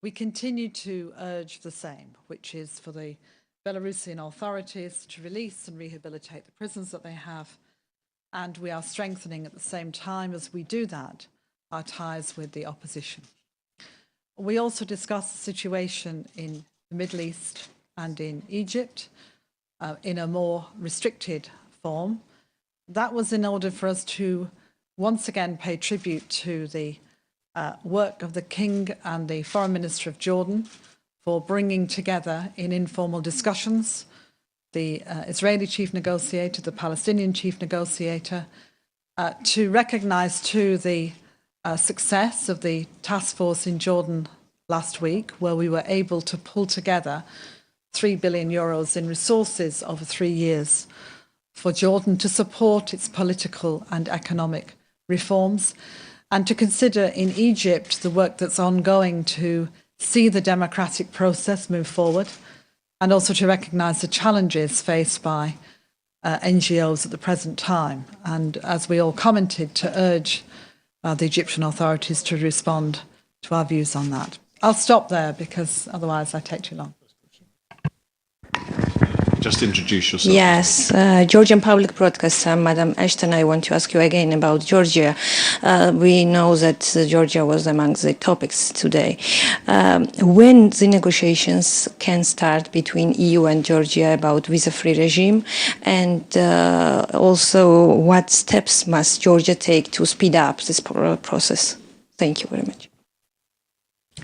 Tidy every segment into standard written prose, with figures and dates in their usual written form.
We continue to urge the same, which is for the Belarusian authorities to release and rehabilitate the prisoners that they have, and we are strengthening at the same time as we do that our ties with the opposition. We also discussed the situation in the Middle East and in Egypt in a more restricted form. That was in order for us to once again pay tribute to the work of the King and the Foreign Minister of Jordan for bringing together in informal discussions the Israeli chief negotiator, the Palestinian chief negotiator, to recognise too the success of the task force in Jordan last week, where we were able to pull together €3 billion in resources over 3 years for Jordan to support its political and economic reforms, and to consider in Egypt the work that's ongoing to see the democratic process move forward, and also to recognise the challenges faced by NGOs at the present time. And as we all commented, to urge the Egyptian authorities to respond to our views on that. I'll stop there because otherwise I take too long. Just introduce yourself. Yes, Georgian Public Broadcaster, Madam Ashton, I want to ask you again about Georgia. We know that Georgia was among the topics today. When the negotiations can start between EU and Georgia about visa-free regime, and also what steps must Georgia take to speed up this process? Thank you very much.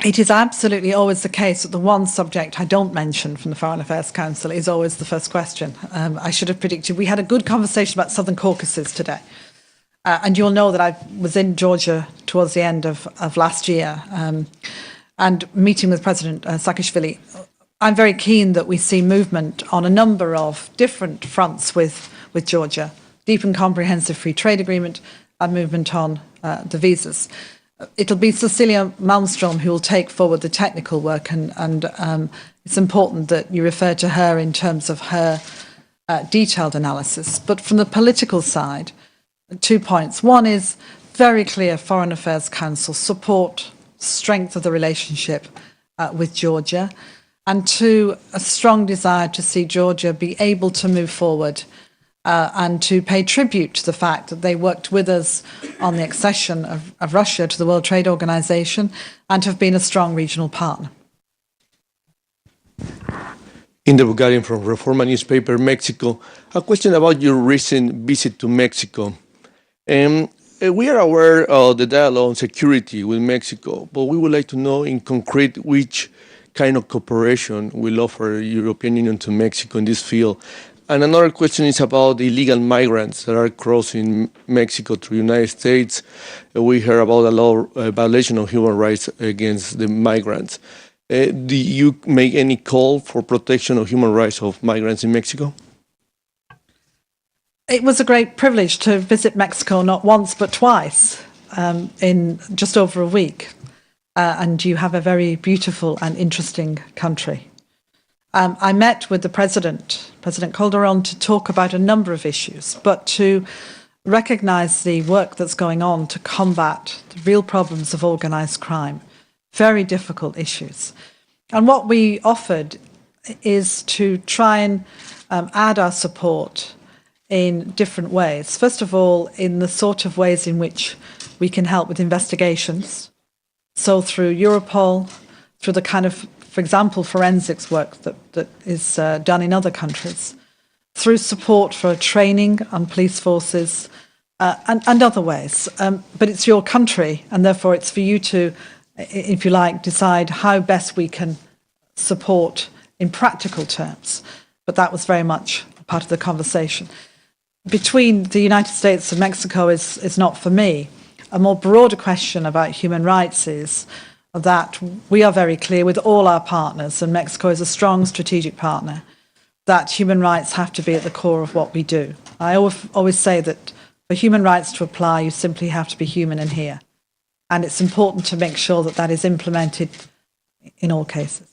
It is absolutely always the case that the one subject I don't mention from the Foreign Affairs Council is always the first question. I should have predicted. We had a good conversation about Southern Caucasus today. And you'll know that I was in Georgia towards the end of last year and meeting with President Saakashvili. I'm very keen that we see movement on a number of different fronts with Georgia, deep and comprehensive free trade agreement and movement on the visas. It'll be Cecilia Malmström who will take forward the technical work, and it's important that you refer to her in terms of her detailed analysis. But from the political side, 2 points. One is very clear Foreign Affairs Council support, strength of the relationship with Georgia, and two, a strong desire to see Georgia be able to move forward and to pay tribute to the fact that they worked with us on the accession of Russia to the World Trade Organization and have been a strong regional partner. In the Bulgarian from Reforma newspaper, Mexico, a question about your recent visit to Mexico. We are aware of the dialogue on security with Mexico, but we would like to know in concrete which kind of cooperation will offer European Union to Mexico in this field. And another question is about the illegal migrants that are crossing Mexico to the United States. We heard about a law violation of human rights against the migrants. Do you make any call for protection of human rights of migrants in Mexico? It was a great privilege to visit Mexico not once but twice in just over a week. And you have a very beautiful and interesting country. I met with the President Calderon, to talk about a number of issues, but to recognise the work that's going on to combat the real problems of organised crime, very difficult issues. And what we offered is to try and add our support in different ways. First of all, in the sort of ways in which we can help with investigations. So through Europol, through the kind of, for example, forensics work that is done in other countries, through support for training on police forces and other ways. But it's your country, and therefore it's for you to, if you like, decide how best we can support in practical terms. But that was very much a part of the conversation. Between the United States and Mexico is not for me. A more broader question about human rights is that we are very clear with all our partners, and Mexico is a strong strategic partner, that human rights have to be at the core of what we do. I always say that for human rights to apply, you simply have to be human and here. And it's important to make sure that that is implemented in all cases.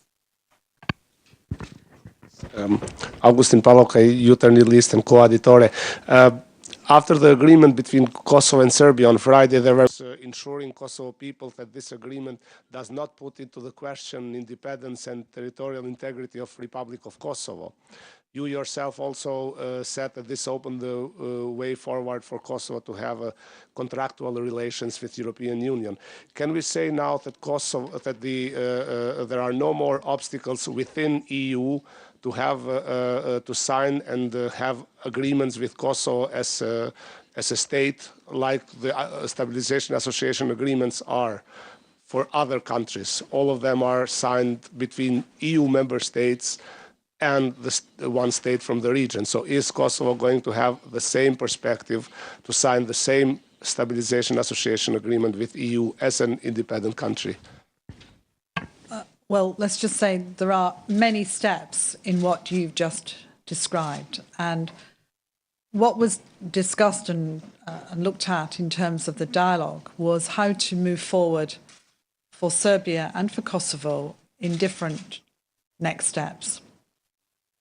Augustin Palok, Youth and List and co-editore. after the agreement between Kosovo and Serbia on Friday, there was ensuring Kosovo people that this agreement does not put into the question independence and territorial integrity of Republic of Kosovo. You yourself also said that this opened the way forward for Kosovo to have contractual relations with European Union. Can we say now that Kosovo, that there are no more obstacles within EU to have to sign and have agreements with Kosovo as a state, like the stabilization association agreements are for other countries? All of them are signed between EU member states and the one state from the region. So is Kosovo going to have the same perspective to sign the same stabilization association agreement with EU as an independent country? Well, let's just say there are many steps in what you've just described. And what was discussed and looked at in terms of the dialogue was how to move forward for Serbia and for Kosovo in different next steps.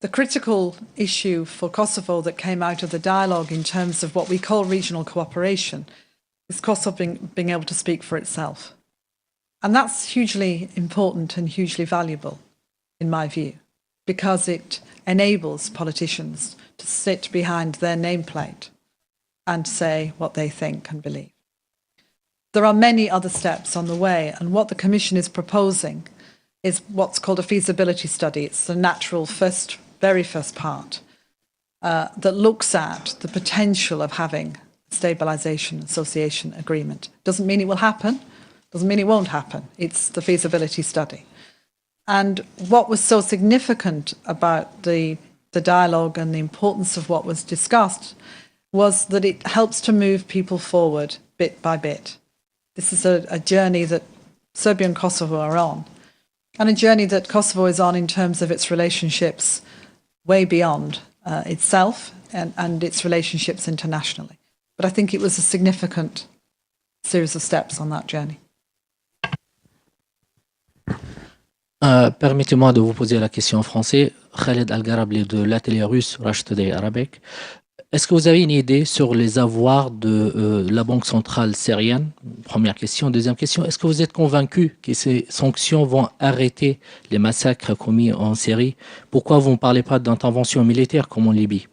The critical issue for Kosovo that came out of the dialogue in terms of what we call regional cooperation is Kosovo being able to speak for itself. And that's hugely important and hugely valuable, in my view, because it enables politicians to sit behind their nameplate and say what they think and believe. There are many other steps on the way, and what the Commission is proposing is what's called a feasibility study. It's the natural very first part that looks at the potential of having a stabilisation association agreement. Doesn't mean it will happen, doesn't mean it won't happen. It's the feasibility study. And what was so significant about the dialogue and the importance of what was discussed was that it helps to move people forward bit by bit. This is a journey that Serbia and Kosovo are on, and a journey that Kosovo is on in terms of its relationships way beyond itself and its relationships internationally. But I think it was a significant series of steps on that journey. Permettez-moi de vous poser la question en français. Khaled Al-Garabli de l'atelier russe Rush Today Arabic. Est-ce que vous avez une idée sur les avoirs de la Banque centrale syrienne? Première question. Deuxième question, est-ce que vous êtes convaincu que ces sanctions vont arrêter les massacres commis en Syrie? Pourquoi vous ne parlez pas d'intervention militaire comme en Libye?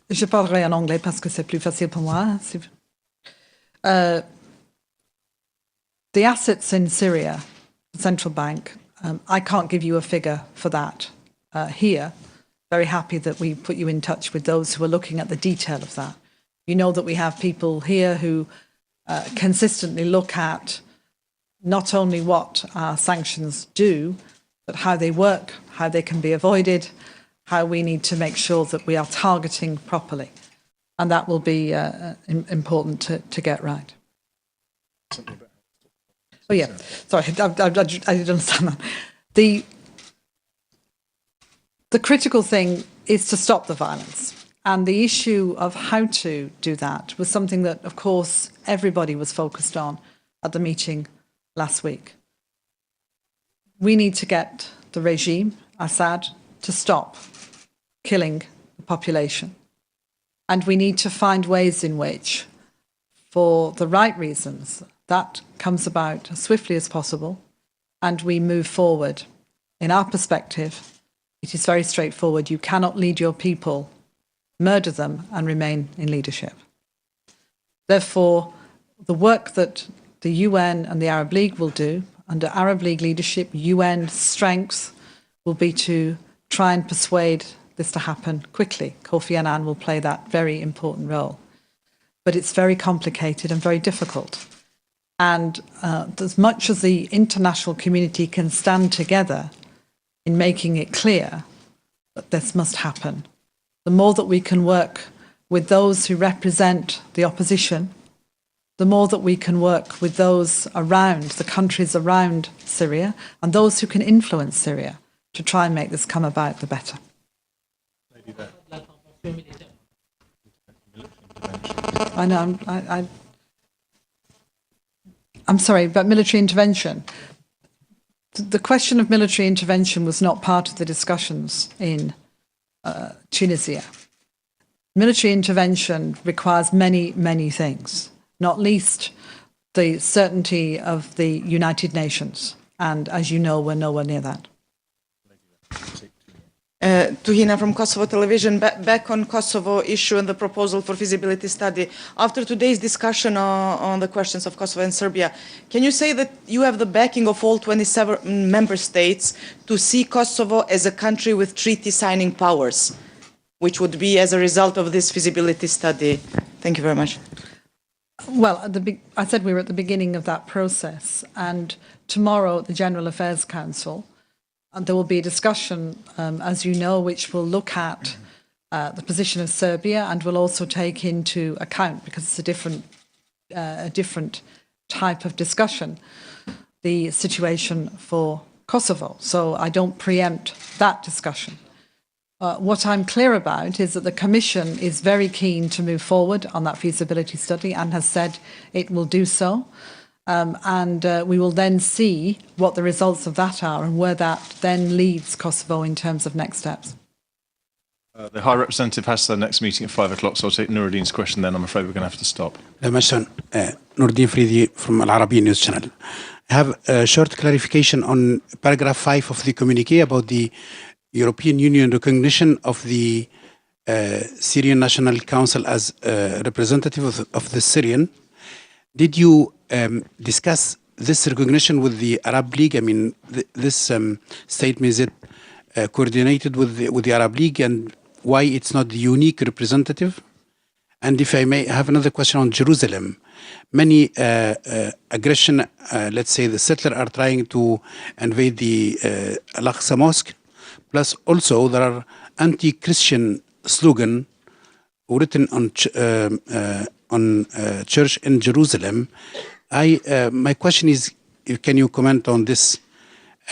Je parlerai en anglais parce que c'est plus facile pour moi. The assets in Syria, the central bank, I can't give you a figure for that here. Very happy that we put you in touch with those who are looking at the detail of that. You know that we have people here who consistently look at not only what our sanctions do, but how they work, how they can be avoided, how we need to make sure that we are targeting properly. And that will be important to get right. Oh, yeah. Sorry, I didn't understand that. The critical thing is to stop the violence. And the issue of how to do that was something that, of course, everybody was focused on at the meeting last week. We need to get the regime, Assad, to stop killing the population. And we need to find ways in which, for the right reasons, that comes about as swiftly as possible, and we move forward. In our perspective, it is very straightforward. You cannot lead your people, murder them, and remain in leadership. Therefore, the work that the UN and the Arab League will do, under Arab League leadership, UN strength, will be to try and persuade this to happen quickly. Kofi Annan will play that very important role. But it's very complicated and very difficult. And as much as the international community can stand together in making it clear that this must happen, the more that we can work with those who represent the opposition, the more that we can work with those around, the countries around Syria, and those who can influence Syria to try and make this come about, the better. I know, I'm sorry, but military intervention. the question of military intervention was not part of the discussions in Tunisia. Military intervention requires many, many things, not least the certainty of the United Nations. And as you know, we're nowhere near that. Tuhina from Kosovo Television, back on Kosovo issue and the proposal for feasibility study. After today's discussion on the questions of Kosovo and Serbia, can you say that you have the backing of all 27 member states to see Kosovo as a country with treaty signing powers, which would be as a result of this feasibility study? Thank you very much. Well, I said we were at the beginning of that process, and tomorrow at the General Affairs Council, there will be a discussion, as you know, which will look at the position of Serbia and will also take into account, because it's a different type of discussion, the situation for Kosovo. So I don't preempt that discussion. What I'm clear about is that the Commission is very keen to move forward on that feasibility study and has said it will do so. And we will then see what the results of that are and where that then leaves Kosovo in terms of next steps. The High Representative has their next meeting at 5 o'clock, so I'll take Nouruddin's question then. I'm afraid we're going to have to stop. Ashton, Nouruddin Fridi from Al Arabiya News Channel. I have a short clarification on paragraph 5 of the communique about the European Union recognition of the Syrian National Council as representative of the Syrian. Did you discuss this recognition with the Arab League? I mean, this statement, is it coordinated with the Arab League, and why it's not the unique representative? And if I may, I have another question on Jerusalem. Many aggression, let's say the settlers are trying to invade the Al-Aqsa Mosque. Plus, also, there are anti-Christian slogans written on church in Jerusalem. My question is, can you comment on this,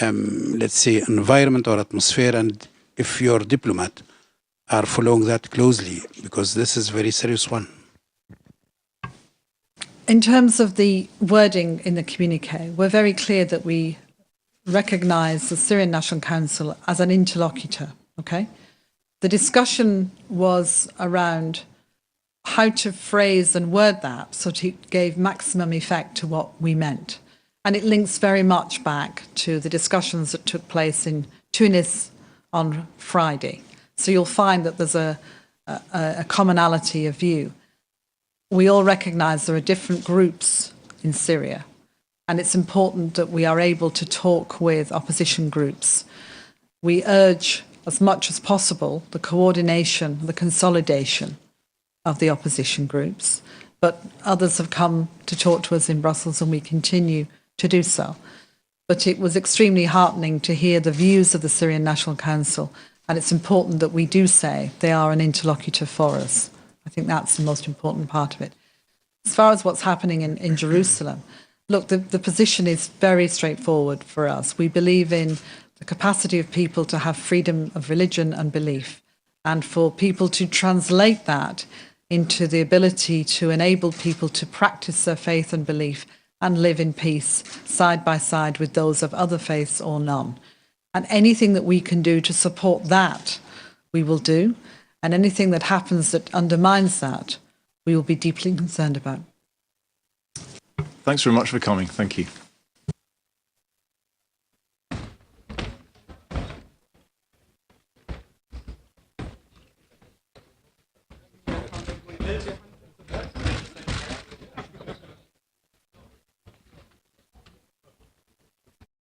let's say, environment or atmosphere, and if your diplomat are following that closely, because this is a very serious one. In terms of the wording in the communique, we're very clear that we recognise the Syrian National Council as an interlocutor, okay? The discussion was around how to phrase and word that so that it gave maximum effect to what we meant. And it links very much back to the discussions that took place in Tunis on Friday. So you'll find that there's a commonality of view. We all recognise there are different groups in Syria, and it's important that we are able to talk with opposition groups. We urge, as much as possible, the coordination, the consolidation of the opposition groups, but others have come to talk to us in Brussels, and we continue to do so. But it was extremely heartening to hear the views of the Syrian National Council, and it's important that we do say they are an interlocutor for us. I think that's the most important part of it. As far as what's happening in Jerusalem, look, the position is very straightforward for us. We believe in the capacity of people to have freedom of religion and belief, and for people to translate that into the ability to enable people to practice their faith and belief and live in peace side by side with those of other faiths or none. And anything that we can do to support that, we will do. And anything that happens that undermines that, we will be deeply concerned about. Thanks very much for coming. Thank you.